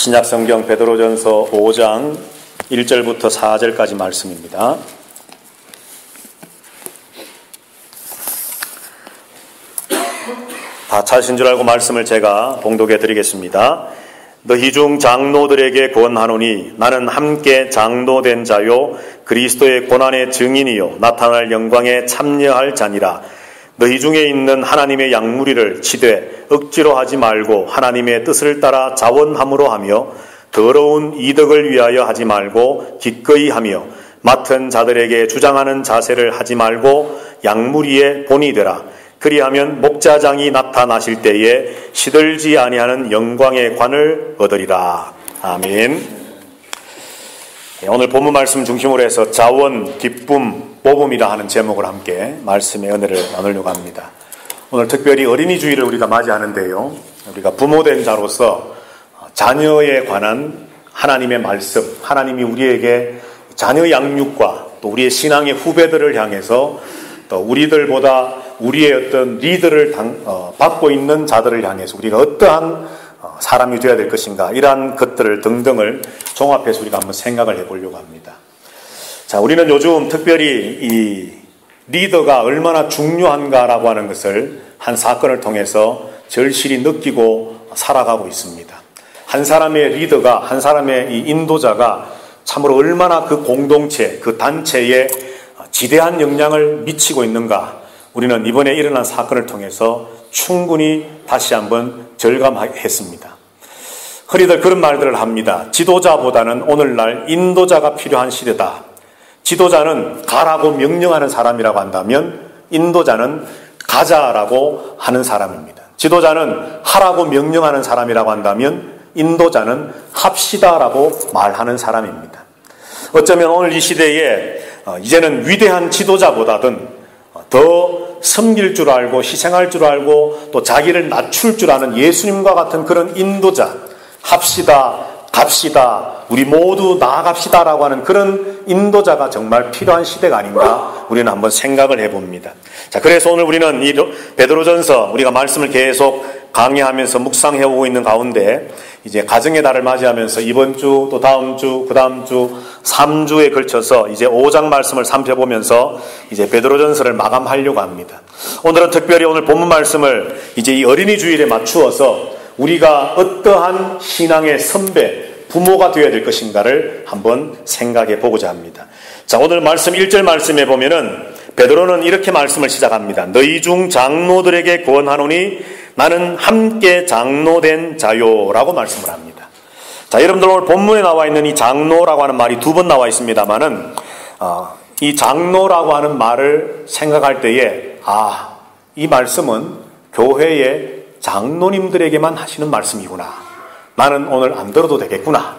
신약성경 베드로전서 5장 1절부터 4절까지 말씀입니다. 다 찾으신 줄 알고 말씀을 제가 봉독해 드리겠습니다. 너희 중 장로들에게 권하노니 나는 함께 장로된 자요 그리스도의 고난의 증인이요 나타날 영광에 참여할 자니라. 너희 중에 있는 하나님의 양무리를 치되 억지로 하지 말고 하나님의 뜻을 따라 자원함으로 하며 더러운 이득을 위하여 하지 말고 기꺼이 하며 맡은 자들에게 주장하는 자세를 하지 말고 양무리의 본이 되라. 그리하면 목자장이 나타나실 때에 시들지 아니하는 영광의 관을 얻으리라. 아멘. 오늘 본문 말씀 중심으로 해서 자원, 기쁨, 모범이라 하는 제목을 함께 말씀의 은혜를 나누려고 합니다. 오늘 특별히 어린이 주일을 우리가 맞이하는데요. 우리가 부모된 자로서 자녀에 관한 하나님의 말씀, 하나님이 우리에게 자녀 양육과 또 우리의 신앙의 후배들을 향해서 또 우리들보다 우리의 어떤 리더를 받고 있는 자들을 향해서 우리가 어떠한 사람이 되어야 될 것인가, 이러한 것들을 등등을 종합해서 우리가 한번 생각을 해보려고 합니다. 자, 우리는 요즘 특별히 이 리더가 얼마나 중요한가라고 하는 것을 한 사건을 통해서 절실히 느끼고 살아가고 있습니다. 한 사람의 리더가, 한 사람의 이 인도자가 참으로 얼마나 그 공동체, 그 단체에 지대한 영향을 미치고 있는가, 우리는 이번에 일어난 사건을 통해서 충분히 다시 한번 절감했습니다. 흔히들 그런 말들을 합니다. 지도자보다는 오늘날 인도자가 필요한 시대다. 지도자는 가라고 명령하는 사람이라고 한다면 인도자는 가자라고 하는 사람입니다. 지도자는 하라고 명령하는 사람이라고 한다면 인도자는 합시다라고 말하는 사람입니다. 어쩌면 오늘 이 시대에 이제는 위대한 지도자보다는 더 섬길 줄 알고 희생할 줄 알고 또 자기를 낮출 줄 아는 예수님과 같은 그런 인도자, 합시다, 갑시다, 우리 모두 나아갑시다라고 하는 그런 인도자가 정말 필요한 시대가 아닌가 우리는 한번 생각을 해봅니다. 자, 그래서 오늘 우리는 이 베드로전서 우리가 말씀을 계속 강의하면서 묵상해오고 있는 가운데 이제 가정의 달을 맞이하면서 이번 주 또 다음 주 그 다음 주 3주에 걸쳐서 이제 5장 말씀을 살펴보면서 이제 베드로전서를 마감하려고 합니다. 오늘은 특별히 오늘 본문 말씀을 이제 이 어린이 주일에 맞추어서 우리가 어떠한 신앙의 선배, 부모가 되어야 될 것인가를 한번 생각해 보고자 합니다. 자, 오늘 말씀 1절 말씀에 보면은 베드로는 이렇게 말씀을 시작합니다. 너희 중 장로들에게 권하노니 나는 함께 장로된 자요 라고 말씀을 합니다. 자, 여러분들 오늘 본문에 나와 있는 이 장로라고 하는 말이 두 번 나와 있습니다만은 이 장로라고 하는 말을 생각할 때에 이 말씀은 교회의 장로님들에게만 하시는 말씀이구나, 나는 오늘 안 들어도 되겠구나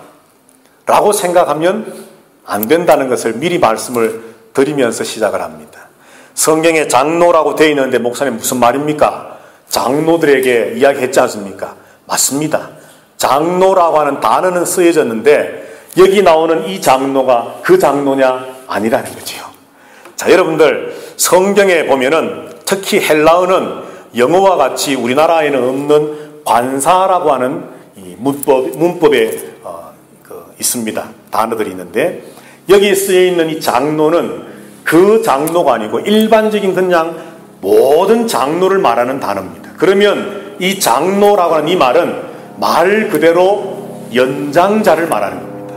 라고 생각하면 안 된다는 것을 미리 말씀을 드리면서 시작을 합니다. 성경에 장로라고 되어 있는데 목사님 무슨 말입니까? 장로들에게 이야기했지 않습니까? 맞습니다. 장로라고 하는 단어는 쓰여졌는데 여기 나오는 이 장로가 그 장로냐? 아니라는 거죠. 자, 여러분들 성경에 보면은 특히 헬라어는 영어와 같이 우리나라에는 없는 관사라고 하는 이 문법에 있습니다. 단어들이 있는데 여기에 쓰여 있는 이 장로는 그 장로가 아니고 일반적인 그냥 모든 장로를 말하는 단어입니다. 그러면 이 장로라고 하는 이 말은 말 그대로 연장자를 말하는 겁니다.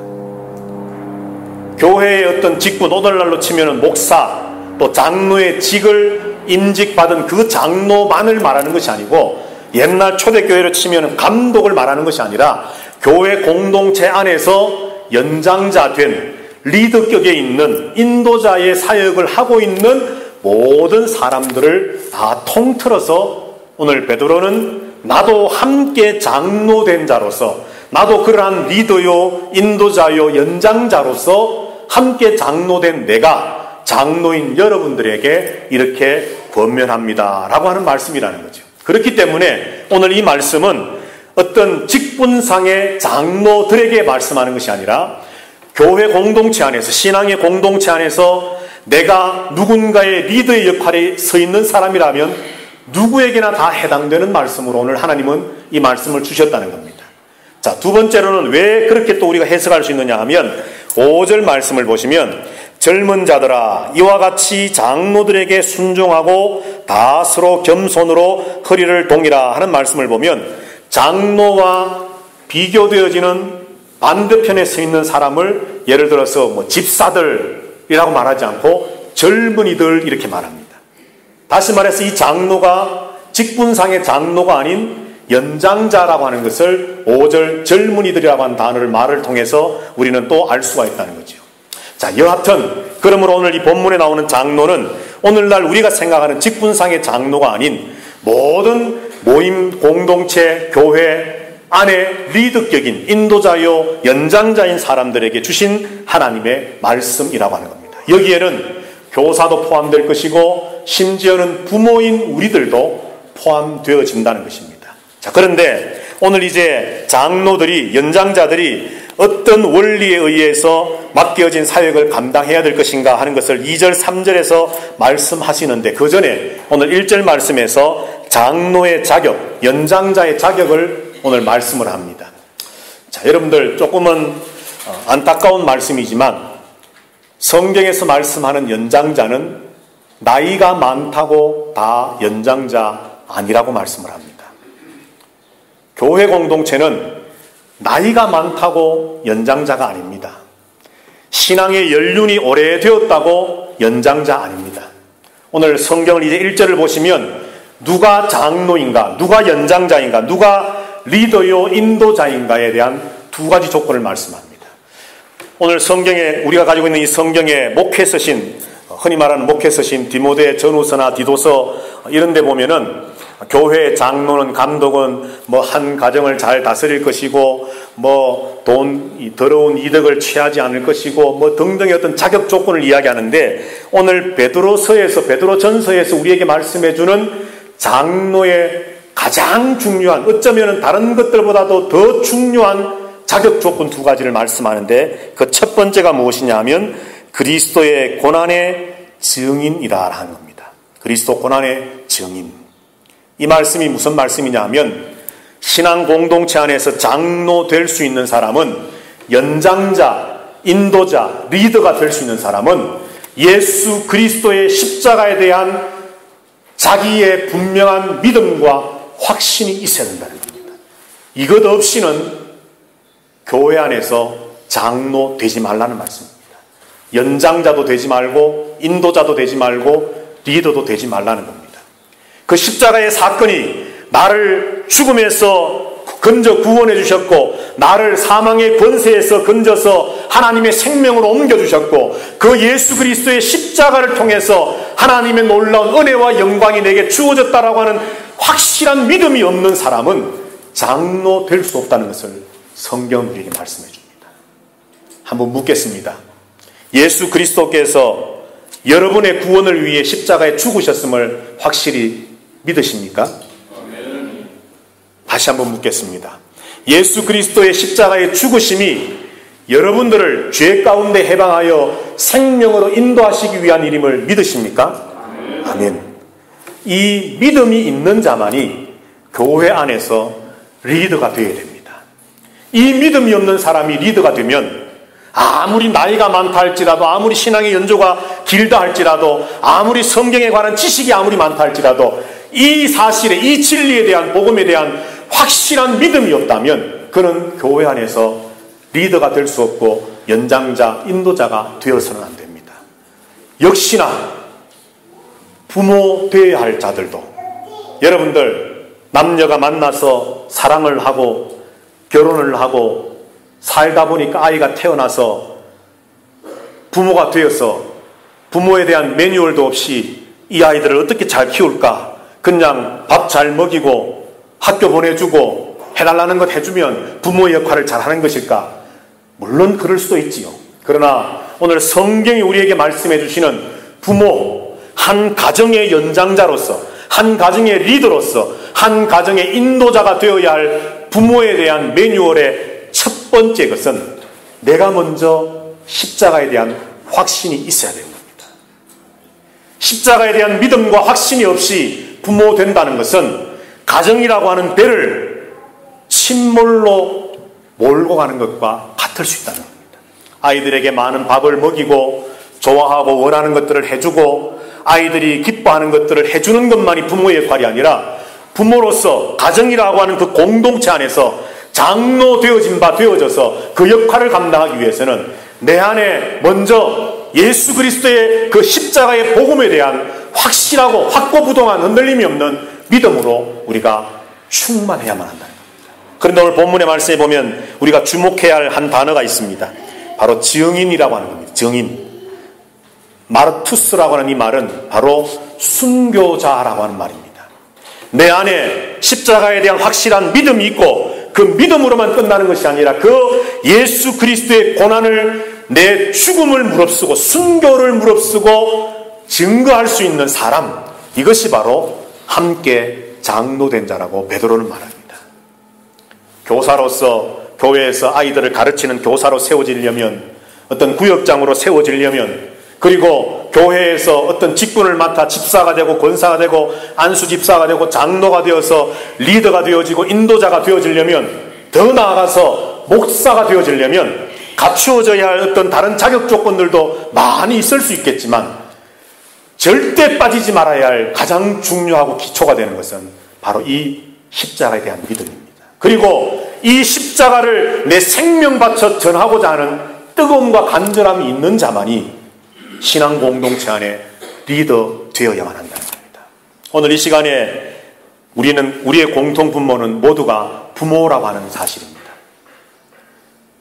교회의 어떤 직분, 오늘날로 치면 목사, 또 장로의 직을 임직받은 그 장로만을 말하는 것이 아니고 옛날 초대교회로 치면 감독을 말하는 것이 아니라 교회 공동체 안에서 연장자 된 리더격에 있는 인도자의 사역을 하고 있는 모든 사람들을 다 통틀어서 오늘 베드로는 나도 함께 장로된 자로서, 나도 그러한 리더요 인도자요 연장자로서 함께 장로된 내가 장로인 여러분들에게 이렇게 권면합니다 라고 하는 말씀이라는 거죠. 그렇기 때문에 오늘 이 말씀은 어떤 직분상의 장로들에게 말씀하는 것이 아니라 교회 공동체 안에서, 신앙의 공동체 안에서 내가 누군가의 리더의 역할에 서 있는 사람이라면 누구에게나 다 해당되는 말씀으로 오늘 하나님은 이 말씀을 주셨다는 겁니다. 자, 두 번째로는 왜 그렇게 또 우리가 해석할 수 있느냐 하면 5절 말씀을 보시면 젊은 자들아 이와 같이 장로들에게 순종하고 다 서로 겸손으로 허리를 동이라 하는 말씀을 보면 장로와 비교되어지는 반대편에 서 있는 사람을 예를 들어서 뭐 집사들이라고 말하지 않고 젊은이들 이렇게 말합니다. 다시 말해서 이 장로가 직분상의 장로가 아닌 연장자라고 하는 것을 5절 젊은이들이라고 하는 단어를 말을 통해서 우리는 또 알 수가 있다는 거죠. 자, 여하튼 그러므로 오늘 이 본문에 나오는 장로는 오늘날 우리가 생각하는 직분상의 장로가 아닌 모든 모임, 공동체, 교회 안에 리더격인 인도자요 연장자인 사람들에게 주신 하나님의 말씀이라고 하는 겁니다. 여기에는 교사도 포함될 것이고 심지어는 부모인 우리들도 포함되어진다는 것입니다. 자, 그런데 오늘 이제 장로들이, 연장자들이 어떤 원리에 의해서 맡겨진 사역을 감당해야 될 것인가 하는 것을 2절, 3절에서 말씀하시는데 그 전에 오늘 1절 말씀에서 장로의 자격, 연장자의 자격을 오늘 말씀을 합니다. 자, 여러분들 조금은 안타까운 말씀이지만 성경에서 말씀하는 연장자는 나이가 많다고 다 연장자 아니라고 말씀을 합니다. 교회 공동체는 나이가 많다고 연장자가 아닙니다. 신앙의 연륜이 오래되었다고 연장자 아닙니다. 오늘 성경을 이제 1절을 보시면 누가 장로인가, 누가 연장자인가, 누가 리더요 인도자인가에 대한 두 가지 조건을 말씀합니다. 오늘 성경에 우리가 가지고 있는 이 성경의 목회서신, 흔히 말하는 목회서신 디모데 전후서나 디도서 이런 데 보면은 교회 장로는 감독은 뭐 한 가정을 잘 다스릴 것이고 뭐 더러운 이득을 취하지 않을 것이고 뭐 등등의 어떤 자격 조건을 이야기하는데 오늘 베드로전서에서 우리에게 말씀해주는 장로의 가장 중요한, 어쩌면 다른 것들보다도 더 중요한 자격 조건 두 가지를 말씀하는데 그 첫 번째가 무엇이냐 하면 그리스도의 고난의 증인이라 하는 겁니다. 그리스도 고난의 증인. 이 말씀이 무슨 말씀이냐 하면 신앙 공동체 안에서 장로 될 수 있는 사람은, 연장자, 인도자, 리더가 될 수 있는 사람은 예수 그리스도의 십자가에 대한 자기의 분명한 믿음과 확신이 있어야 된다는 겁니다. 이것 없이는 교회 안에서 장로 되지 말라는 말씀입니다. 연장자도 되지 말고 인도자도 되지 말고 리더도 되지 말라는 겁니다. 그 십자가의 사건이 나를 죽음에서 건져 구원해 주셨고 나를 사망의 권세에서 건져서 하나님의 생명으로 옮겨주셨고 그 예수 그리스도의 십자가를 통해서 하나님의 놀라운 은혜와 영광이 내게 주어졌다라고 하는 확실한 믿음이 없는 사람은 장로 될 수 없다는 것을 성경은 우리에게 말씀해 줍니다. 한번 묻겠습니다. 예수 그리스도께서 여러분의 구원을 위해 십자가에 죽으셨음을 확실히 믿으십니까? 다시 한번 묻겠습니다. 예수 그리스도의 십자가의 죽으심이 여러분들을 죄 가운데 해방하여 생명으로 인도하시기 위한 일임을 믿으십니까? 아멘. 이 믿음이 있는 자만이 교회 안에서 리더가 되어야 됩니다. 이 믿음이 없는 사람이 리더가 되면 아무리 나이가 많다 할지라도, 아무리 신앙의 연조가 길다 할지라도, 아무리 성경에 관한 지식이 아무리 많다 할지라도 이 사실에, 이 진리에 대한, 복음에 대한 확실한 믿음이 없다면 그는 교회 안에서 리더가 될 수 없고 연장자, 인도자가 되어서는 안 됩니다. 역시나 부모 되어야 할 자들도, 여러분들 남녀가 만나서 사랑을 하고 결혼을 하고 살다 보니까 아이가 태어나서 부모가 되어서 부모에 대한 매뉴얼도 없이 이 아이들을 어떻게 잘 키울까, 그냥 밥 잘 먹이고 학교 보내주고 해달라는 것 해주면 부모의 역할을 잘하는 것일까? 물론 그럴 수도 있지요. 그러나 오늘 성경이 우리에게 말씀해 주시는 부모, 한 가정의 연장자로서, 한 가정의 리더로서, 한 가정의 인도자가 되어야 할 부모에 대한 매뉴얼의 첫 번째 것은 내가 먼저 십자가에 대한 확신이 있어야 되는 겁니다. 십자가에 대한 믿음과 확신이 없이 부모 된다는 것은 가정이라고 하는 배를 침몰로 몰고 가는 것과 같을 수 있다는 겁니다. 아이들에게 많은 밥을 먹이고 좋아하고 원하는 것들을 해주고 아이들이 기뻐하는 것들을 해주는 것만이 부모의 역할이 아니라 부모로서 가정이라고 하는 그 공동체 안에서 장로 되어진 바 되어져서 그 역할을 감당하기 위해서는 내 안에 먼저 예수 그리스도의 그 십자가의 복음에 대한 확실하고 확고부동한 흔들림이 없는 믿음으로 우리가 충만해야만 한다는 겁니다. 그런데 오늘 본문의 말씀에 보면 우리가 주목해야 할 한 단어가 있습니다. 바로 증인이라고 하는 겁니다. 증인. 마르투스라고 하는 이 말은 바로 순교자라고 하는 말입니다. 내 안에 십자가에 대한 확실한 믿음이 있고 그 믿음으로만 끝나는 것이 아니라 그 예수 그리스도의 고난을 내 죽음을 무릅쓰고 순교를 무릅쓰고 증거할 수 있는 사람, 이것이 바로 함께 장로된 자라고 베드로는 말합니다. 교사로서 교회에서 아이들을 가르치는 교사로 세워지려면, 어떤 구역장으로 세워지려면, 그리고 교회에서 어떤 직분을 맡아 집사가 되고 권사가 되고 안수 집사가 되고 장로가 되어서 리더가 되어지고 인도자가 되어지려면, 더 나아가서 목사가 되어지려면 갖추어져야 할 어떤 다른 자격 조건들도 많이 있을 수 있겠지만 절대 빠지지 말아야 할 가장 중요하고 기초가 되는 것은 바로 이 십자가에 대한 믿음입니다. 그리고 이 십자가를 내 생명 바쳐 전하고자 하는 뜨거움과 간절함이 있는 자만이 신앙 공동체 안에 리더 되어야만 한다는 겁니다. 오늘 이 시간에 우리의 공통 분모는 모두가 부모라고 하는 사실입니다.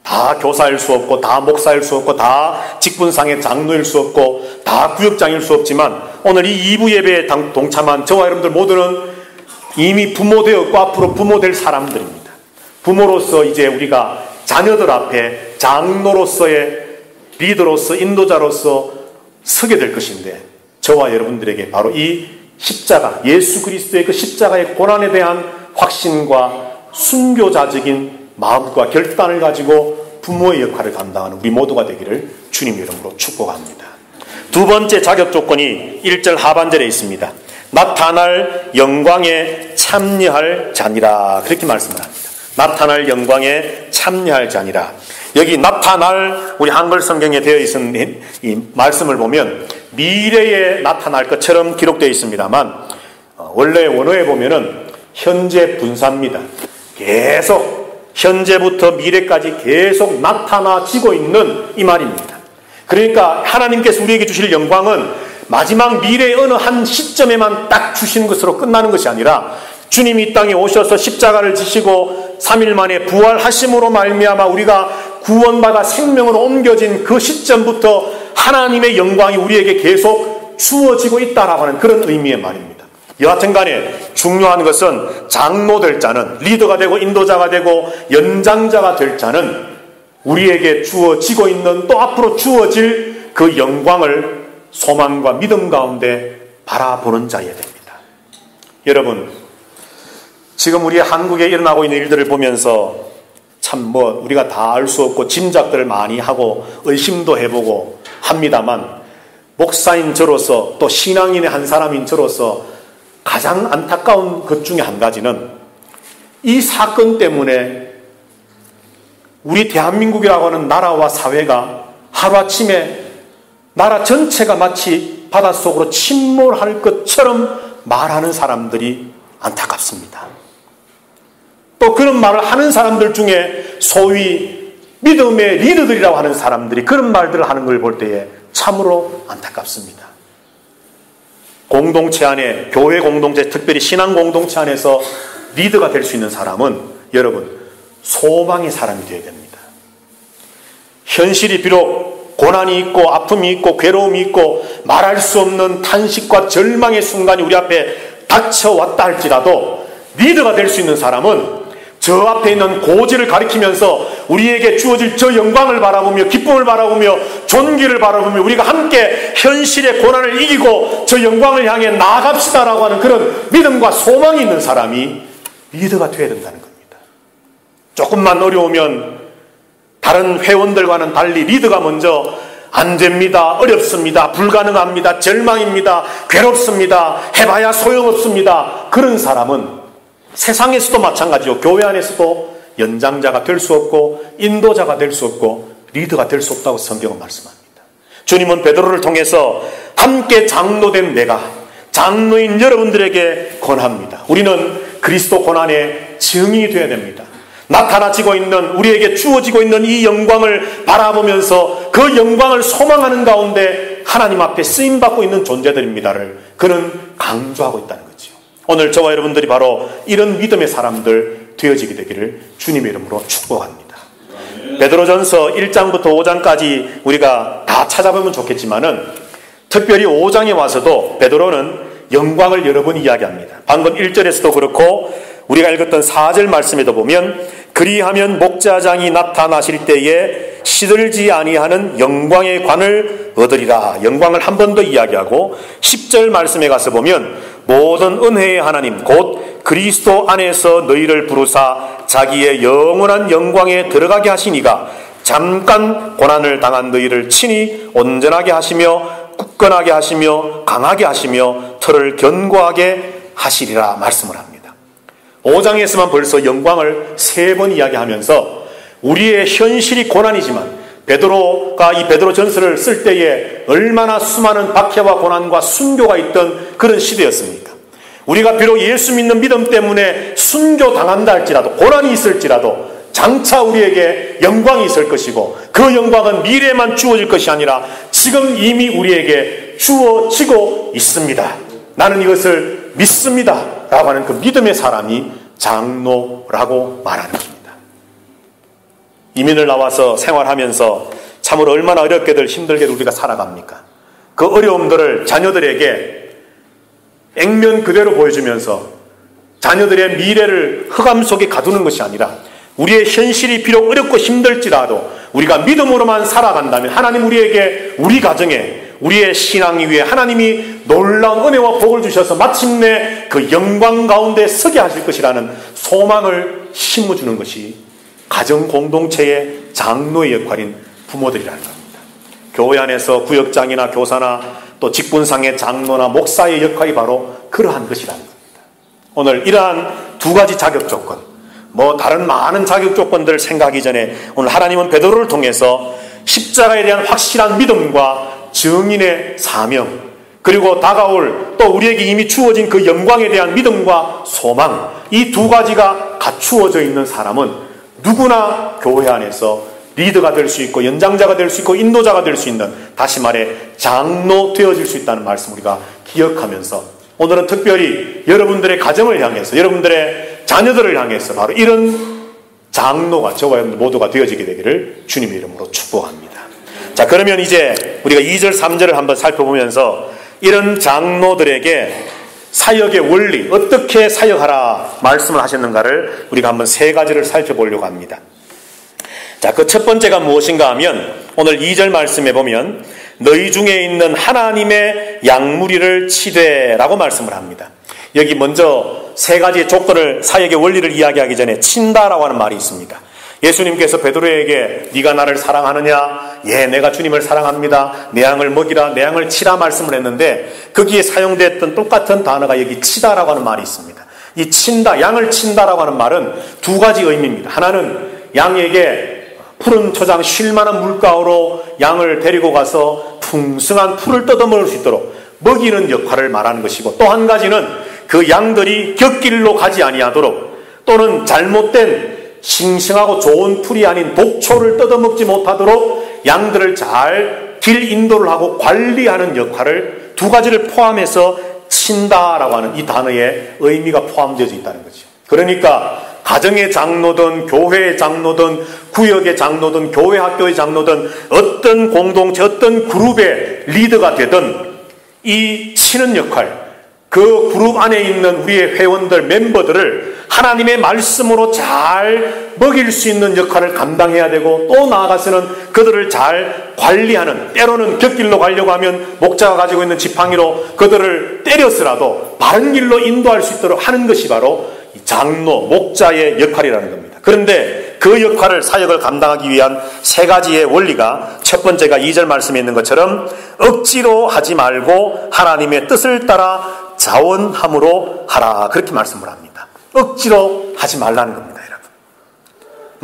다 교사일 수 없고 다 목사일 수 없고 다 직분상의 장로일 수 없고 다 구역장일 수 없지만 오늘 이 2부 예배에 동참한 저와 여러분들 모두는 이미 부모 되었고 앞으로 부모 될 사람들입니다. 부모로서 이제 우리가 자녀들 앞에 장로로서의 리더로서 인도자로서 서게 될 것인데, 저와 여러분들에게 바로 이 십자가, 예수 그리스도의 그 십자가의 고난에 대한 확신과 순교자적인 마음과 결단을 가지고 부모의 역할을 감당하는 우리 모두가 되기를 주님 이름으로 축복합니다. 두 번째 자격 조건이 1절 하반절에 있습니다. 나타날 영광에 참여할 자니라, 그렇게 말씀을 합니다. 나타날 영광에 참여할 자니라. 여기 나타날, 우리 한글 성경에 되어 있는 이 말씀을 보면 미래에 나타날 것처럼 기록되어 있습니다만 원래 원어에 보면은 현재 분사입니다. 계속 현재부터 미래까지 계속 나타나지고 있는 이 말입니다. 그러니까 하나님께서 우리에게 주실 영광은 마지막 미래의 어느 한 시점에만 딱 주시는 것으로 끝나는 것이 아니라 주님이 이 땅에 오셔서 십자가를 지시고 3일 만에 부활하심으로 말미암아 우리가 구원받아 생명으로 옮겨진 그 시점부터 하나님의 영광이 우리에게 계속 주어지고 있다라고 하는 그런 의미의 말입니다. 여하튼 간에 중요한 것은 장로 될 자는, 리더가 되고 인도자가 되고 연장자가 될 자는 우리에게 주어지고 있는, 또 앞으로 주어질 그 영광을 소망과 믿음 가운데 바라보는 자여야 됩니다. 여러분, 지금 우리 한국에 일어나고 있는 일들을 보면서 참 우리가 다 알 수 없고 짐작들을 많이 하고 의심도 해보고 합니다만, 목사인 저로서 또 신앙인의 한 사람인 저로서 가장 안타까운 것 중에 한 가지는 이 사건 때문에 우리 대한민국이라고 하는 나라와 사회가 하루아침에 나라 전체가 마치 바닷속으로 침몰할 것처럼 말하는 사람들이 안타깝습니다. 또 그런 말을 하는 사람들 중에 소위 믿음의 리더들이라고 하는 사람들이 그런 말들을 하는 걸 볼 때에 참으로 안타깝습니다. 공동체 안에, 교회 공동체, 특별히 신앙 공동체 안에서 리더가 될 수 있는 사람은 여러분 소망의 사람이 되어야 됩니다. 현실이 비록 고난이 있고 아픔이 있고 괴로움이 있고 말할 수 없는 탄식과 절망의 순간이 우리 앞에 닥쳐왔다 할지라도 리더가 될 수 있는 사람은 저 앞에 있는 고지를 가리키면서 우리에게 주어질 저 영광을 바라보며 기쁨을 바라보며 존귀를 바라보며 우리가 함께 현실의 고난을 이기고 저 영광을 향해 나아갑시다라고 하는 그런 믿음과 소망이 있는 사람이 리더가 되어야 된다는 겁니다. 조금만 어려우면 다른 회원들과는 달리 리더가 먼저 안 됩니다, 어렵습니다, 불가능합니다, 절망입니다, 괴롭습니다, 해봐야 소용없습니다. 그런 사람은 세상에서도 마찬가지요, 교회 안에서도 연장자가 될 수 없고 인도자가 될 수 없고 리더가 될 수 없다고 성경은 말씀합니다. 주님은 베드로를 통해서 함께 장로된 내가 장로인 여러분들에게 권합니다. 우리는 그리스도 고난의 증인이 되어야 됩니다. 나타나지고 있는, 우리에게 주어지고 있는 이 영광을 바라보면서 그 영광을 소망하는 가운데 하나님 앞에 쓰임받고 있는 존재들입니다를 그는 강조하고 있다는 거죠. 오늘 저와 여러분들이 바로 이런 믿음의 사람들 되어지게 되기를 주님의 이름으로 축복합니다. 베드로전서 1장부터 5장까지 우리가 다 찾아보면 좋겠지만은 특별히 5장에 와서도 베드로는 영광을 여러 번 이야기합니다. 방금 1절에서도 그렇고 우리가 읽었던 4절 말씀에도 보면 그리하면 목자장이 나타나실 때에 시들지 아니하는 영광의 관을 얻으리라. 영광을 한 번 더 이야기하고 10절 말씀에 가서 보면 모든 은혜의 하나님 곧 그리스도 안에서 너희를 부르사 자기의 영원한 영광에 들어가게 하시니가 잠깐 고난을 당한 너희를 친히 온전하게 하시며 굳건하게 하시며 강하게 하시며 털을 견고하게 하시리라 말씀을 합니다. 5장에서만 벌써 영광을 3번 이야기하면서 우리의 현실이 고난이지만 베드로가 이 베드로 전서를 쓸 때에 얼마나 수많은 박해와 고난과 순교가 있던 그런 시대였습니까? 우리가 비록 예수 믿는 믿음 때문에 순교당한다 할지라도 고난이 있을지라도 장차 우리에게 영광이 있을 것이고 그 영광은 미래에만 주어질 것이 아니라 지금 이미 우리에게 주어지고 있습니다. 나는 이것을 믿습니다 라고 하는 그 믿음의 사람이 장로라고 말하는 겁니다. 이민을 나와서 생활하면서 참으로 얼마나 어렵게들 힘들게들 우리가 살아갑니까? 그 어려움들을 자녀들에게 액면 그대로 보여주면서 자녀들의 미래를 흑암 속에 가두는 것이 아니라 우리의 현실이 비록 어렵고 힘들지라도 우리가 믿음으로만 살아간다면 하나님 우리에게 우리 가정에 우리의 신앙 위에 하나님이 놀라운 은혜와 복을 주셔서 마침내 그 영광 가운데 서게 하실 것이라는 소망을 심어주는 것이 가정 공동체의 장로의 역할인 부모들이라는 겁니다. 교회 안에서 구역장이나 교사나 또 직분상의 장로나 목사의 역할이 바로 그러한 것이라는 겁니다. 오늘 이러한 2가지 자격 조건, 다른 많은 자격 조건들을 생각하기 전에 오늘 하나님은 베드로를 통해서 십자가에 대한 확실한 믿음과 증인의 사명, 그리고 다가올 또 우리에게 이미 주어진 그 영광에 대한 믿음과 소망, 이 2가지가 갖추어져 있는 사람은 누구나 교회 안에서 리더가 될 수 있고 연장자가 될 수 있고 인도자가 될 수 있는, 다시 말해 장로 되어질 수 있다는 말씀 우리가 기억하면서 오늘은 특별히 여러분들의 가정을 향해서 여러분들의 자녀들을 향해서 바로 이런 장로가 저와 여러분들 모두가 되어지게 되기를 주님의 이름으로 축복합니다. 자, 그러면 이제 우리가 2절 3절을 한번 살펴보면서 이런 장로들에게 사역의 원리, 어떻게 사역하라 말씀을 하셨는가를 우리가 한번 3가지를 살펴보려고 합니다. 자, 그 첫 번째가 무엇인가 하면 오늘 2절 말씀에 보면 너희 중에 있는 하나님의 양무리를 치되라고 말씀을 합니다. 여기 먼저 3가지의 조건을, 사역의 원리를 이야기하기 전에 친다라고 하는 말이 있습니다. 예수님께서 베드로에게 네가 나를 사랑하느냐? 예, 내가 주님을 사랑합니다. 내 양을 먹이라, 내 양을 치라 말씀을 했는데 거기에 사용됐던 똑같은 단어가 여기 치다라고 하는 말이 있습니다. 이 친다, 양을 친다라고 하는 말은 2가지 의미입니다. 하나는 양에게 푸른 초장 쉴만한 물가로 양을 데리고 가서 풍성한 풀을 뜯어먹을 수 있도록 먹이는 역할을 말하는 것이고, 또 한 가지는 그 양들이 곁길로 가지 아니하도록 또는 잘못된 싱싱하고 좋은 풀이 아닌 독초를 뜯어먹지 못하도록 양들을 잘 길 인도를 하고 관리하는 역할을 2가지를 포함해서 친다라고 하는 이 단어의 의미가 포함되어 있다는 거죠. 그러니까 가정의 장로든 교회의 장로든 구역의 장로든 교회 학교의 장로든 어떤 공동체 어떤 그룹의 리더가 되든 이 치는 역할, 그 그룹 안에 있는 우리의 회원들 멤버들을 하나님의 말씀으로 잘 먹일 수 있는 역할을 감당해야 되고, 또 나아가서는 그들을 잘 관리하는, 때로는 곁길로 가려고 하면 목자가 가지고 있는 지팡이로 그들을 때려서라도 바른 길로 인도할 수 있도록 하는 것이 바로 장로, 목자의 역할이라는 겁니다. 그런데 그 역할을, 사역을 감당하기 위한 3가지의 원리가, 첫 번째가 2절 말씀에 있는 것처럼 억지로 하지 말고 하나님의 뜻을 따라 자원함으로 하라, 그렇게 말씀을 합니다. 억지로 하지 말라는 겁니다, 여러분.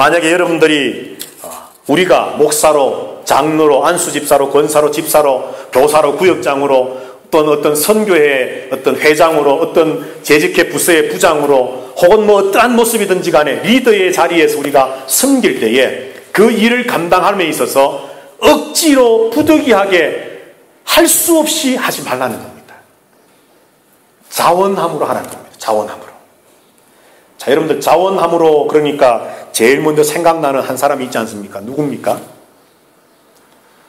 만약에 여러분들이 우리가 목사로, 장로로, 안수집사로, 권사로, 집사로, 교사로, 구역장으로, 어떤 선교회 어떤 회장으로, 어떤 재직회 부서의 부장으로, 혹은 어떠한 모습이든지 간에 리더의 자리에서 우리가 섬길 때에 그 일을 감당함에 있어서 억지로 부득이하게 할 수 없이 하지 말라는 겁니다. 자원함으로 하라는 겁니다. 자원함으로. 자, 여러분들 자원함으로 그러니까 제일 먼저 생각나는 한 사람이 있지 않습니까? 누굽니까?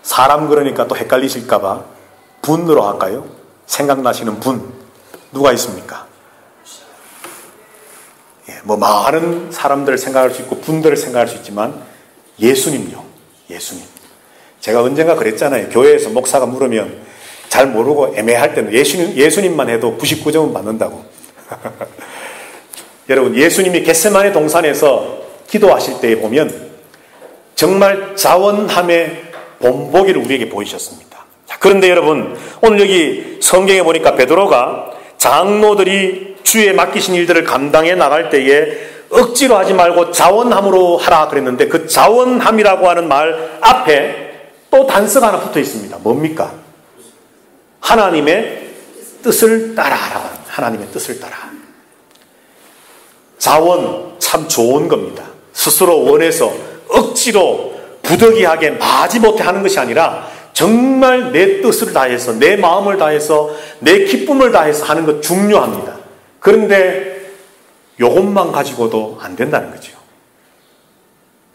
사람 그러니까 또 헷갈리실까봐 분으로 할까요? 생각나시는 분 누가 있습니까? 많은 사람들을 생각할 수 있고 분들을 생각할 수 있지만 예수님요. 예수님. 제가 언젠가 그랬잖아요. 교회에서 목사가 물으면 잘 모르고 애매할 때는 예수님만 해도 99점은 받는다고. 여러분, 예수님이 겟세마네 동산에서 기도하실 때에 보면 정말 자원함의 본보기를 우리에게 보이셨습니다. 그런데 여러분, 오늘 여기 성경에 보니까 베드로가 장로들이 주에 맡기신 일들을 감당해 나갈 때에 억지로 하지 말고 자원함으로 하라 그랬는데, 그 자원함이라고 하는 말 앞에 또 단서가 하나 붙어 있습니다. 뭡니까? 하나님의 뜻을 따라하라. 하나님의 뜻을 따라. 자원 참 좋은 겁니다. 스스로 원해서 억지로 부득이하게 마지못해 하는 것이 아니라 정말 내 뜻을 다해서, 내 마음을 다해서, 내 기쁨을 다해서 하는 것 중요합니다. 그런데 이것만 가지고도 안 된다는 거죠.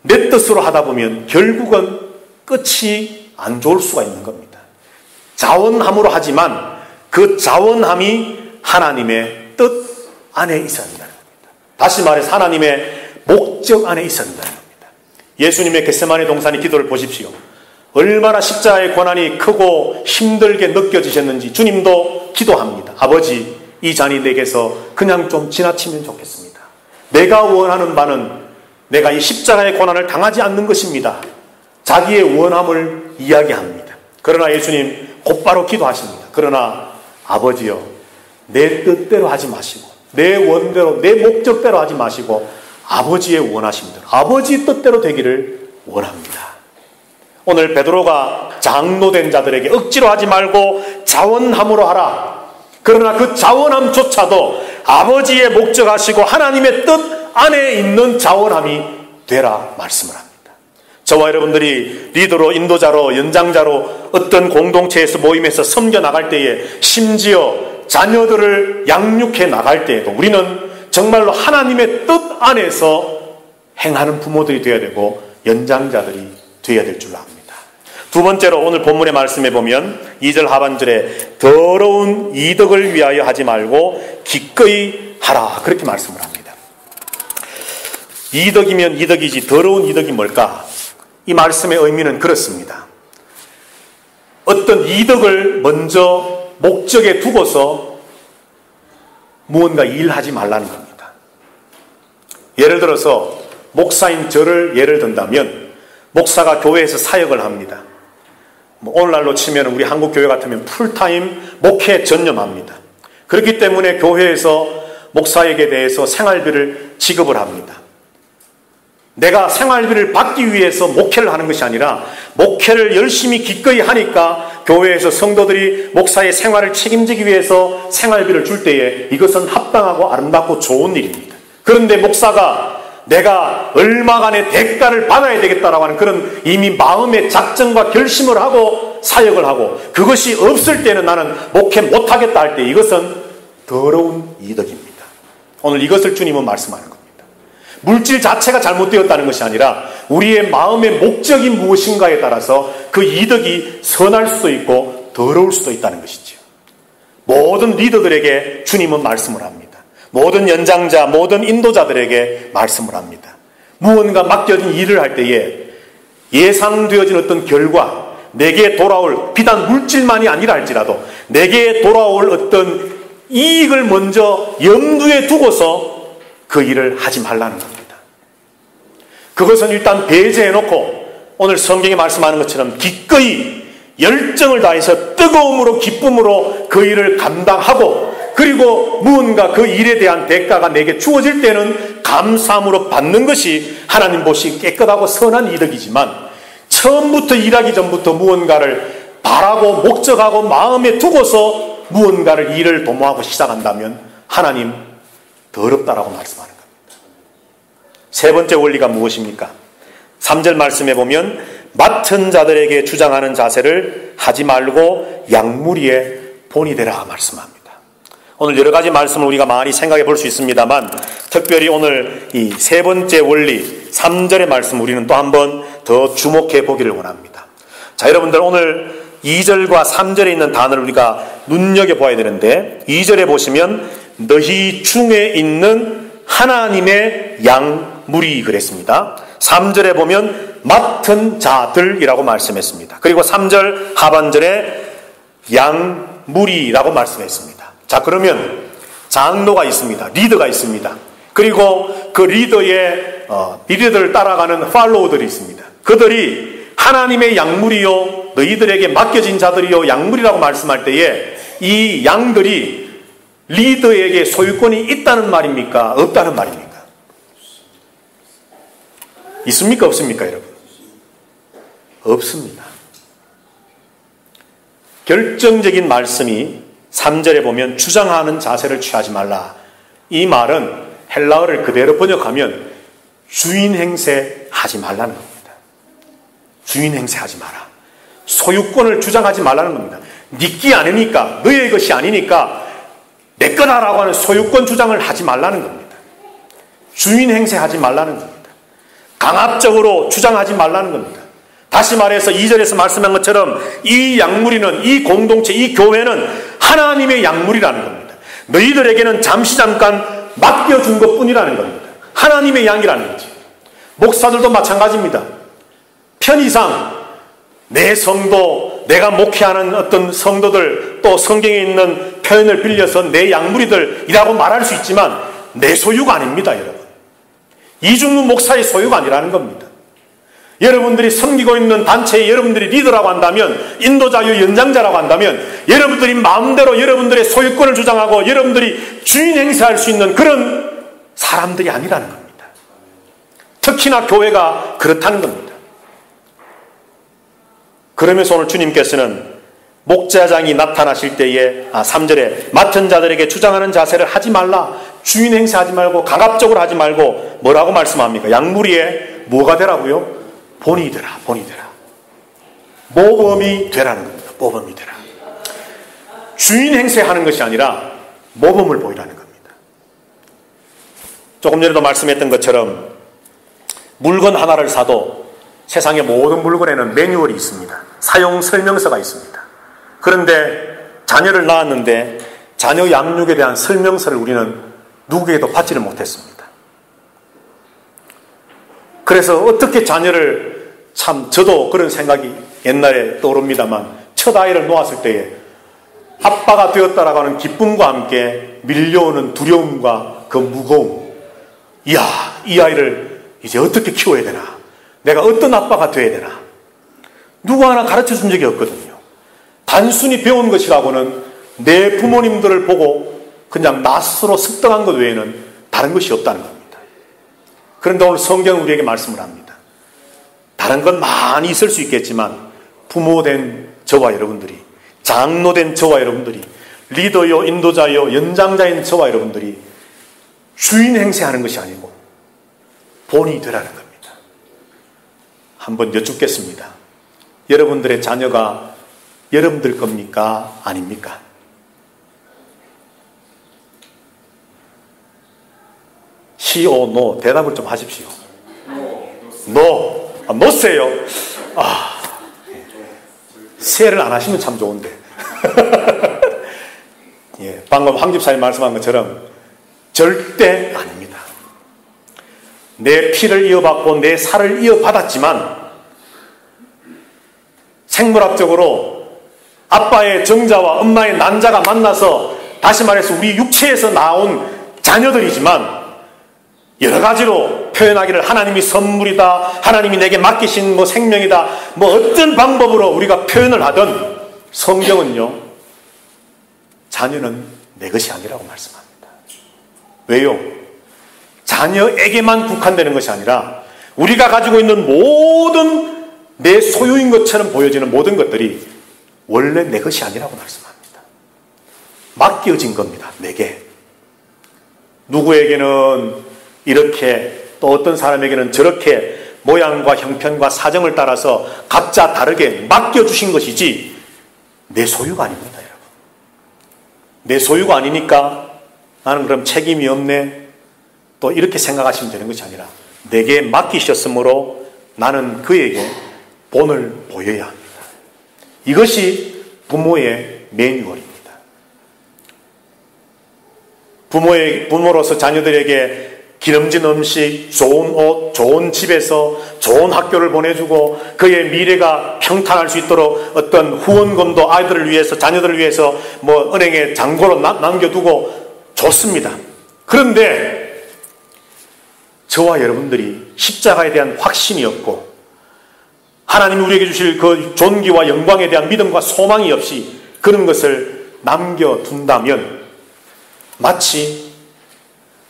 내 뜻으로 하다 보면 결국은 끝이 안 좋을 수가 있는 겁니다. 자원함으로 하지만 그 자원함이 하나님의 뜻 안에 있어야 한다는 겁니다. 다시 말해서 하나님의 목적 안에 있어야 한다는 겁니다. 예수님의 겟세마네 동산의 기도를 보십시오. 얼마나 십자가의 고난이 크고 힘들게 느껴지셨는지 주님도 기도합니다. 아버지, 이 잔이 내게서 그냥 좀 지나치면 좋겠습니다. 내가 원하는 바는 내가 이 십자가의 고난을 당하지 않는 것입니다. 자기의 원함을 이야기합니다. 그러나 예수님 곧바로 기도하십니다. 그러나 아버지여, 내 뜻대로 하지 마시고 내 원대로, 내 목적대로 하지 마시고 아버지의 원하신 대로, 아버지 뜻대로 되기를 원합니다. 오늘 베드로가 장로된 자들에게 억지로 하지 말고 자원함으로 하라. 그러나 그 자원함조차도 아버지의 목적하시고 하나님의 뜻 안에 있는 자원함이 되라 말씀을 합니다. 저와 여러분들이 리더로, 인도자로, 연장자로 어떤 공동체에서 모임에서 섬겨 나갈 때에, 심지어 자녀들을 양육해 나갈 때에도 우리는 정말로 하나님의 뜻 안에서 행하는 부모들이 되어야 되고 연장자들이 되어야 될 줄로 압니다. 두 번째로 오늘 본문의 말씀에 보면 2절 하반절에 더러운 이득을 위하여 하지 말고 기꺼이 하라, 그렇게 말씀을 합니다. 이득이면 이득이지 더러운 이득이 뭘까? 이 말씀의 의미는 그렇습니다. 어떤 이득을 먼저 목적에 두고서 무언가 일하지 말라는 겁니다. 예를 들어서 목사인 저를 예를 든다면, 목사가 교회에서 사역을 합니다. 오늘날로 치면 우리 한국교회 같으면 풀타임 목회에 전념합니다. 그렇기 때문에 교회에서 목사에게 대해서 생활비를 지급을 합니다. 내가 생활비를 받기 위해서 목회를 하는 것이 아니라 목회를 열심히 기꺼이 하니까 교회에서 성도들이 목사의 생활을 책임지기 위해서 생활비를 줄 때에 이것은 합당하고 아름답고 좋은 일입니다. 그런데 목사가 내가 얼마간의 대가를 받아야 되겠다라고 하는 그런 이미 마음의 작정과 결심을 하고 사역을 하고, 그것이 없을 때는 나는 목회 못하겠다 할 때 이것은 더러운 이득입니다. 오늘 이것을 주님은 말씀하는 겁니다. 물질 자체가 잘못되었다는 것이 아니라 우리의 마음의 목적이 무엇인가에 따라서 그 이득이 선할 수도 있고 더러울 수도 있다는 것이죠. 모든 리더들에게 주님은 말씀을 합니다. 모든 연장자, 모든 인도자들에게 말씀을 합니다. 무언가 맡겨진 일을 할 때에 예상되어진 어떤 결과, 내게 돌아올, 비단 물질만이 아니라 할지라도 내게 돌아올 어떤 이익을 먼저 염두에 두고서 그 일을 하지 말라는 겁니다. 그것은 일단 배제해놓고 오늘 성경이 말씀하는 것처럼 기꺼이 열정을 다해서 뜨거움으로, 기쁨으로 그 일을 감당하고 그리고 무언가 그 일에 대한 대가가 내게 주어질 때는 감사함으로 받는 것이 하나님 보시 깨끗하고 선한 이득이지만, 처음부터 일하기 전부터 무언가를 바라고 목적하고 마음에 두고서 무언가를 일을 도모하고 시작한다면 하나님 더럽다라고 말씀하는 겁니다. 세 번째 원리가 무엇입니까? 3절 말씀에 보면 맡은 자들에게 주장하는 자세를 하지 말고 양무리에 본이 되라 말씀합니다. 오늘 여러 가지 말씀을 우리가 많이 생각해 볼 수 있습니다만, 특별히 오늘 이 세 번째 원리 3절의 말씀 우리는 또 한 번 더 주목해 보기를 원합니다. 자, 여러분들 오늘 2절과 3절에 있는 단어를 우리가 눈여겨봐야 되는데, 2절에 보시면 너희 중에 있는 하나님의 양무리 그랬습니다. 3절에 보면 맡은 자들이라고 말씀했습니다. 그리고 3절 하반절에 양무리라고 말씀했습니다. 자, 그러면 장로가 있습니다. 리더가 있습니다. 그리고 그 리더를 따라가는 팔로우들이 있습니다. 그들이 하나님의 양무리요 너희들에게 맡겨진 자들이요 양무리라고 말씀할 때에 이 양들이 리더에게 소유권이 있다는 말입니까? 없다는 말입니까? 있습니까? 없습니까, 여러분? 없습니다. 결정적인 말씀이 3절에 보면 주장하는 자세를 취하지 말라. 이 말은 헬라어를 그대로 번역하면 주인 행세하지 말라는 겁니다. 주인 행세하지 마라. 소유권을 주장하지 말라는 겁니다. 니끼 아니니까, 너의 것이 아니니까 내 거다라고 하는 소유권 주장을 하지 말라는 겁니다. 주인 행세하지 말라는 겁니다. 강압적으로 주장하지 말라는 겁니다. 다시 말해서 2절에서 말씀한 것처럼 이 양무리는, 이 공동체, 이 교회는 하나님의 양무리라는 겁니다. 너희들에게는 잠깐 맡겨준 것뿐이라는 겁니다. 하나님의 양이라는 거지. 목사들도 마찬가지입니다. 편의상 내 성도, 내가 목회하는 어떤 성도들, 또 성경에 있는 표현을 빌려서 내 양무리들이라고 말할 수 있지만 내 소유가 아닙니다, 여러분. 이중무 목사의 소유가 아니라는 겁니다. 여러분들이 섬기고 있는 단체에 여러분들이 리더라고 한다면, 인도자유 연장자라고 한다면, 여러분들이 마음대로 여러분들의 소유권을 주장하고 여러분들이 주인 행세할 수 있는 그런 사람들이 아니라는 겁니다. 특히나 교회가 그렇다는 겁니다. 그러면서 오늘 주님께서는 목자장이 나타나실 때에 3절에 맡은 자들에게 주장하는 자세를 하지 말라. 주인 행세하지 말고 강압적으로 하지 말고 뭐라고 말씀합니까? 양무리에 뭐가 되라고요? 본이 되라, 본이 되라. 모범이 되라는 겁니다. 모범이 되라. 주인 행세하는 것이 아니라 모범을 보이라는 겁니다. 조금 전에도 말씀했던 것처럼 물건 하나를 사도 세상의 모든 물건에는 매뉴얼이 있습니다. 사용 설명서가 있습니다. 그런데 자녀를 낳았는데 자녀 양육에 대한 설명서를 우리는 누구에게도 받지를 못했습니다. 그래서 어떻게 자녀를, 참 저도 그런 생각이 옛날에 떠오릅니다만, 첫 아이를 놓았을 때에 아빠가 되었다라고 하는 기쁨과 함께 밀려오는 두려움과 그 무거움, 이야, 이 아이를 이제 어떻게 키워야 되나, 내가 어떤 아빠가 되어야 되나, 누구 하나 가르쳐 준 적이 없거든요. 단순히 배운 것이라고는 내 부모님들을 보고 그냥 나 스스로 습득한 것 외에는 다른 것이 없다는 겁니다. 그런데 오늘 성경은 우리에게 말씀을 합니다. 다른 건 많이 있을 수 있겠지만 부모된 저와 여러분들이, 장로된 저와 여러분들이, 리더요 인도자요 연장자인 저와 여러분들이 주인 행세하는 것이 아니고 본이 되라는 겁니다. 한번 여쭙겠습니다. 여러분들의 자녀가 여러분들 겁니까? 아닙니까? 시오 노 대답을 좀 하십시오. 노. 노세요. 세를 안 하시면 참 좋은데. 예, 방금 황 집사님 말씀한 것처럼 절대 아닙니다. 내 피를 이어받고 내 살을 이어받았지만 생물학적으로 아빠의 정자와 엄마의 난자가 만나서, 다시 말해서 우리 육체에서 나온 자녀들이지만 여러 가지로 표현하기를 하나님이 선물이다, 하나님이 내게 맡기신 생명이다, 어떤 방법으로 우리가 표현을 하든 성경은요, 자녀는 내 것이 아니라고 말씀합니다. 왜요? 자녀에게만 국한되는 것이 아니라 우리가 가지고 있는 모든 내 소유인 것처럼 보여지는 모든 것들이 원래 내 것이 아니라고 말씀합니다. 맡겨진 겁니다. 내게. 누구에게는 이렇게, 또 어떤 사람에게는 저렇게 모양과 형편과 사정을 따라서 각자 다르게 맡겨주신 것이지 내 소유가 아닙니다, 여러분. 내 소유가 아니니까 나는 그럼 책임이 없네, 또 이렇게 생각하시면 되는 것이 아니라 내게 맡기셨으므로 나는 그에게 본을 보여야 합니다. 이것이 부모의 매뉴얼입니다. 부모로서 자녀들에게 기름진 음식, 좋은 옷, 좋은 집에서 좋은 학교를 보내주고 그의 미래가 평탄할 수 있도록 어떤 후원금도 아이들을 위해서, 자녀들을 위해서 은행에 잔고로 남겨두고 좋습니다. 그런데 저와 여러분들이 십자가에 대한 확신이 없고 하나님이 우리에게 주실 그 존귀와 영광에 대한 믿음과 소망이 없이 그런 것을 남겨둔다면 마치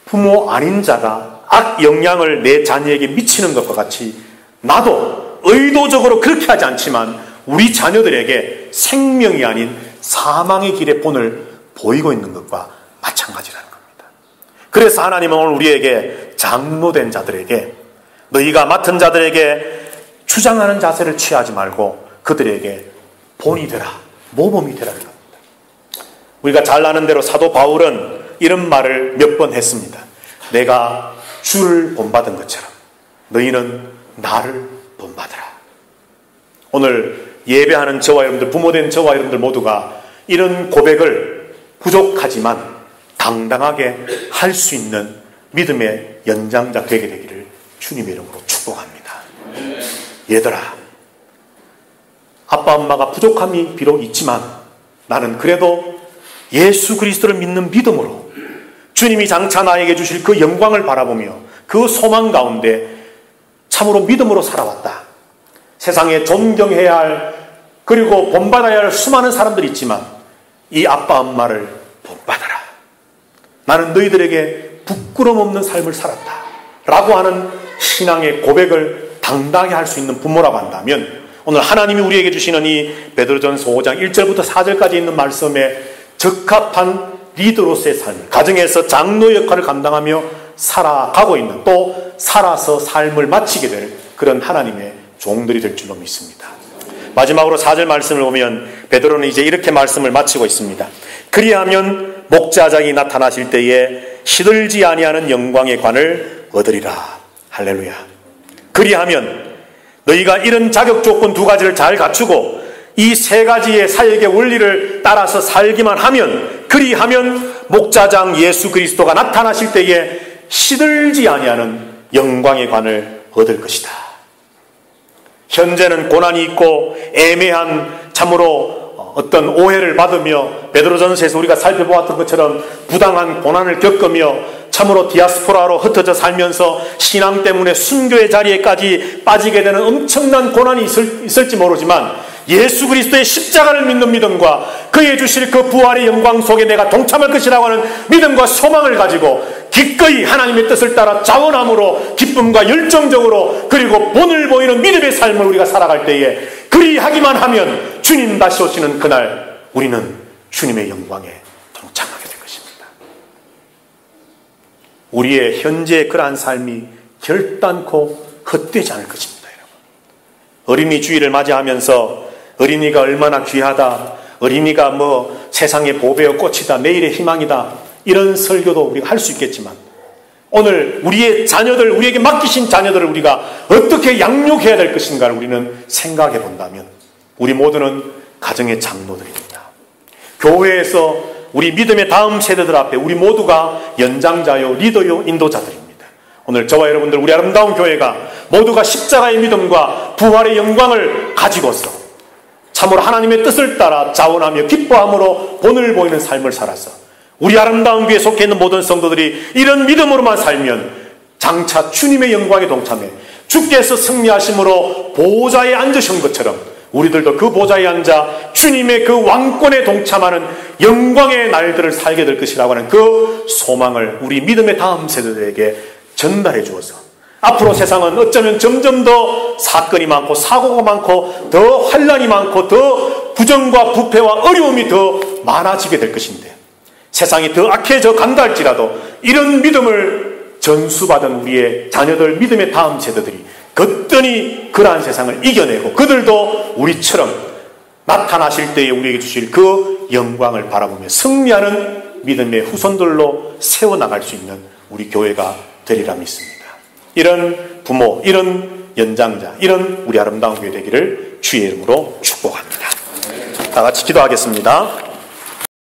부모 아닌 자가 악 영향을 내 자녀에게 미치는 것과 같이 나도 의도적으로 그렇게 하지 않지만 우리 자녀들에게 생명이 아닌 사망의 길의 본을 보이고 있는 것과 마찬가지라는 겁니다. 그래서 하나님은 오늘 우리에게 장로된 자들에게, 너희가 맡은 자들에게 주장하는 자세를 취하지 말고 그들에게 본이 되라, 모범이 되라는 겁니다. 우리가 잘 아는 대로 사도 바울은 이런 말을 몇 번 했습니다. 내가 주를 본받은 것처럼 너희는 나를 본받으라. 오늘 예배하는 저와 여러분들, 부모된 저와 여러분들 모두가 이런 고백을 부족하지만 당당하게 할 수 있는 믿음의 연장자 되게 되기를 주님의 이름으로 축복합니다. 얘들아, 아빠 엄마가 부족함이 비록 있지만 나는 그래도 예수 그리스도를 믿는 믿음으로 주님이 장차 나에게 주실 그 영광을 바라보며 그 소망 가운데 참으로 믿음으로 살아왔다. 세상에 존경해야 할, 그리고 본받아야 할 수많은 사람들이 있지만 이 아빠 엄마를 본받아라. 나는 너희들에게 부끄럼 없는 삶을 살았다 라고 하는 신앙의 고백을 당당히 할 수 있는 부모라고 한다면 오늘 하나님이 우리에게 주시는 이 베드로전서 5장 1절부터 4절까지 있는 말씀에 적합한 리더로서의 삶, 가정에서 장로 역할을 감당하며 살아가고 있는, 또 살아서 삶을 마치게 될 그런 하나님의 종들이 될 줄로 믿습니다. 마지막으로 4절 말씀을 보면 베드로는 이제 이렇게 말씀을 마치고 있습니다. 그리하면 목자장이 나타나실 때에 시들지 아니하는 영광의 관을 얻으리라. 할렐루야. 그리하면 너희가 이런 자격 조건 두 가지를 잘 갖추고 이 세 가지의 사역의 원리를 따라서 살기만 하면, 그리하면 목자장 예수 그리스도가 나타나실 때에 시들지 아니하는 영광의 관을 얻을 것이다. 현재는 고난이 있고 애매한, 참으로 어떤 오해를 받으며 베드로전서에서 우리가 살펴보았던 것처럼 부당한 고난을 겪으며 참으로 디아스포라로 흩어져 살면서 신앙 때문에 순교의 자리에까지 빠지게 되는 엄청난 고난이 있을지 모르지만 예수 그리스도의 십자가를 믿는 믿음과 그의 주실 그 부활의 영광 속에 내가 동참할 것이라고 하는 믿음과 소망을 가지고 기꺼이 하나님의 뜻을 따라 자원함으로 기쁨과 열정적으로, 그리고 본을 보이는 믿음의 삶을 우리가 살아갈 때에 그리하기만 하면 주님 다시 오시는 그날 우리는 주님의 영광에 동참하게 될 것입니다. 우리의 현재의 그러한 삶이 결단코 헛되지 않을 것입니다. 여러분, 어린이 주일을 맞이하면서 어린이가 얼마나 귀하다, 어린이가 세상의 보배와 꽃이다, 내일의 희망이다, 이런 설교도 우리가 할 수 있겠지만 오늘 우리의 자녀들, 우리에게 맡기신 자녀들을 우리가 어떻게 양육해야 될 것인가를 우리는 생각해 본다면 우리 모두는 가정의 장로들입니다. 교회에서 우리 믿음의 다음 세대들 앞에 우리 모두가 연장자요, 리더요, 인도자들입니다. 오늘 저와 여러분들, 우리 아름다운 교회가 모두가 십자가의 믿음과 부활의 영광을 가지고서 참으로 하나님의 뜻을 따라 자원하며 기뻐함으로 본을 보이는 삶을 살아서 우리 아름다운 교회에 속해 있는 모든 성도들이 이런 믿음으로만 살면 장차 주님의 영광에 동참해 주께서 승리하심으로 보좌에 앉으신 것처럼 우리들도 그 보좌에 앉아 주님의 그 왕권에 동참하는 영광의 날들을 살게 될 것이라고 하는 그 소망을 우리 믿음의 다음 세대들에게 전달해 주어서 앞으로 세상은 어쩌면 점점 더 사건이 많고 사고가 많고 더 환란이 많고 더 부정과 부패와 어려움이 더 많아지게 될 것인데, 세상이 더 악해져 간다 할지라도 이런 믿음을 전수받은 우리의 자녀들, 믿음의 다음 세대들이 거뜬히 그러한 세상을 이겨내고 그들도 우리처럼 나타나실 때에 우리에게 주실 그 영광을 바라보며 승리하는 믿음의 후손들로 세워나갈 수 있는 우리 교회가 되리라 믿습니다. 이런 부모, 이런 연장자, 이런 우리 아름다운 교회 되기를 주의 이름으로 축복합니다. 다 같이 기도하겠습니다.